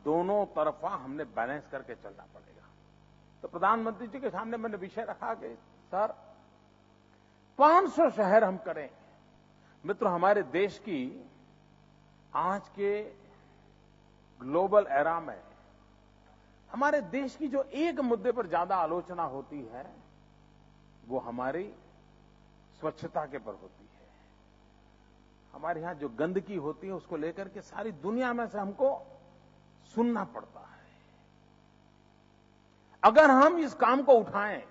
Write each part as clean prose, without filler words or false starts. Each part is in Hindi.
दोनों तरफा हमने बैलेंस करके चलना पड़ेगा। तो प्रधानमंत्री जी के सामने मैंने विषय रखा कि सर 500 शहर हम करें। मित्रों, हमारे देश की आज के ग्लोबल एरा में हमारे देश की जो एक मुद्दे पर ज्यादा आलोचना होती है वो हमारी स्वच्छता के पर होती है। हमारे यहां जो गंदगी होती है उसको लेकर के सारी दुनिया में से हमको सुनना पड़ता है। अगर हम इस काम को उठाएं,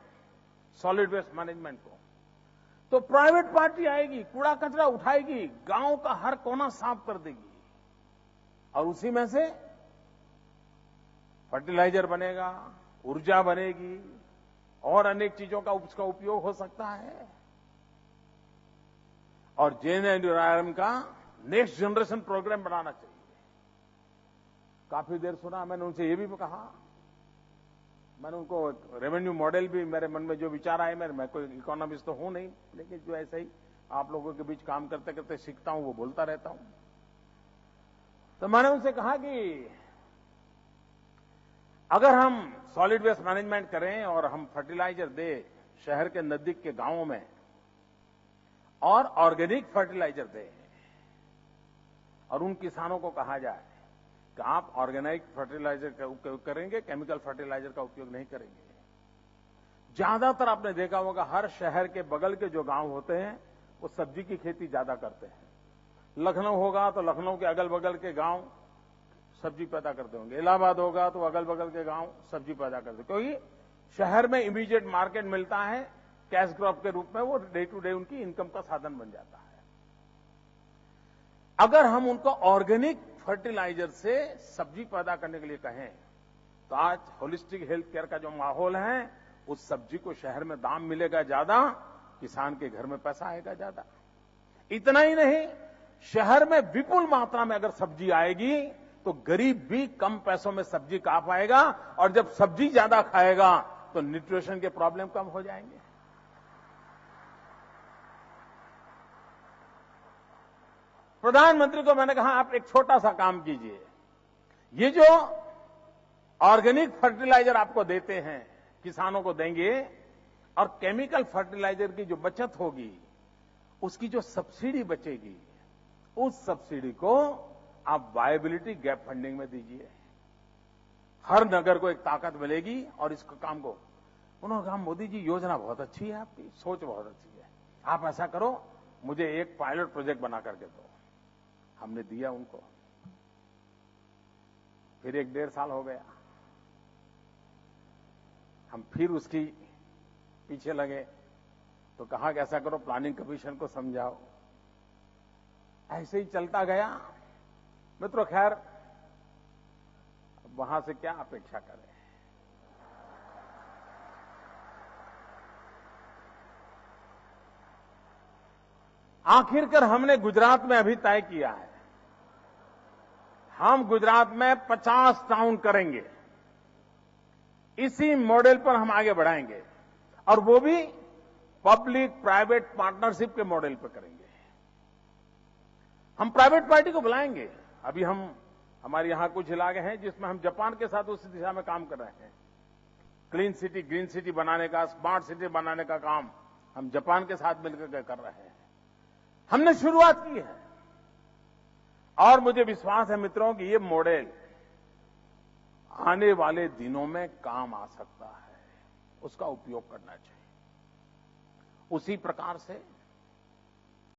सॉलिड वेस्ट मैनेजमेंट को, तो प्राइवेट पार्टी आएगी, कूड़ा कचरा उठाएगी, गांव का हर कोना साफ कर देगी और उसी में से फर्टिलाइजर बनेगा, ऊर्जा बनेगी और अनेक चीजों का उसका उपयोग हो सकता है। और जेएनएनयूआरएम का नेक्स्ट जनरेशन प्रोग्राम बनाना चाहिए। काफी देर सुना, मैंने उनसे ये भी कहा, मैंने उनको रेवेन्यू मॉडल भी मेरे मन में जो विचार आए, मैं कोई इकोनॉमिस्ट तो हूं नहीं, लेकिन जो ऐसे ही आप लोगों के बीच काम करते करते सीखता हूं वो बोलता रहता हूं। तो मैंने उनसे कहा कि अगर हम सॉलिड वेस्ट मैनेजमेंट करें और हम फर्टिलाइजर दे शहर के नजदीक के गांवों में और ऑर्गेनिक फर्टिलाइजर दें और उन किसानों को कहा जाए कि आप ऑर्गेनिक फर्टिलाइजर का उपयोग करेंगे, केमिकल फर्टिलाइजर का उपयोग नहीं करेंगे। ज्यादातर आपने देखा होगा हर शहर के बगल के जो गांव होते हैं वो सब्जी की खेती ज्यादा करते हैं। लखनऊ होगा तो लखनऊ के अगल बगल के गांव सब्जी पैदा करते होंगे, इलाहाबाद होगा तो अगल बगल के गांव सब्जी पैदा करते, क्योंकि शहर में इमीडिएट मार्केट मिलता है, कैश क्रॉप के रूप में वो डे टू डे उनकी इनकम का साधन बन जाता है। अगर हम उनको ऑर्गेनिक फर्टिलाइजर से सब्जी पैदा करने के लिए कहें तो आज होलिस्टिक हेल्थ केयर का जो माहौल है उस सब्जी को शहर में दाम मिलेगा ज्यादा, किसान के घर में पैसा आएगा ज्यादा। इतना ही नहीं, शहर में विपुल मात्रा में अगर सब्जी आएगी तो गरीब भी कम पैसों में सब्जी खा पाएगा और जब सब्जी ज्यादा खाएगा तो न्यूट्रिशन के प्रॉब्लम कम हो जाएंगे। प्रधानमंत्री को मैंने कहा आप एक छोटा सा काम कीजिए, ये जो ऑर्गेनिक फर्टिलाइजर आपको देते हैं किसानों को देंगे और केमिकल फर्टिलाइजर की जो बचत होगी उसकी जो सब्सिडी बचेगी उस सब्सिडी को आप वायबिलिटी गैप फंडिंग में दीजिए। हर नगर को एक ताकत मिलेगी और इस काम को उन्होंने कहा मोदी जी योजना बहुत अच्छी है, आपकी सोच बहुत अच्छी है, आप ऐसा करो मुझे एक पायलट प्रोजेक्ट बना करके दो। हमने दिया उनको, फिर 1-1.5 साल हो गया, हम फिर उसकी पीछे लगे तो कहा कि ऐसा करो प्लानिंग कमीशन को समझाओ। ऐसे ही चलता गया। मित्रों, खैर वहां से क्या अपेक्षा करें। आखिरकार हमने गुजरात में अभी तय किया है, हम गुजरात में 50 टाउन करेंगे। इसी मॉडल पर हम आगे बढ़ाएंगे और वो भी पब्लिक प्राइवेट पार्टनरशिप के मॉडल पर करेंगे। हम प्राइवेट पार्टी को बुलाएंगे। अभी हमारे यहां कुछ इलाके हैं जिसमें हम जापान के साथ उस दिशा में काम कर रहे हैं। क्लीन सिटी, ग्रीन सिटी बनाने का, स्मार्ट सिटी बनाने का काम हम जापान के साथ मिलकर कर रहे हैं। हमने शुरुआत की है और मुझे विश्वास है मित्रों कि ये मॉडल आने वाले दिनों में काम आ सकता है, उसका उपयोग करना चाहिए। उसी प्रकार से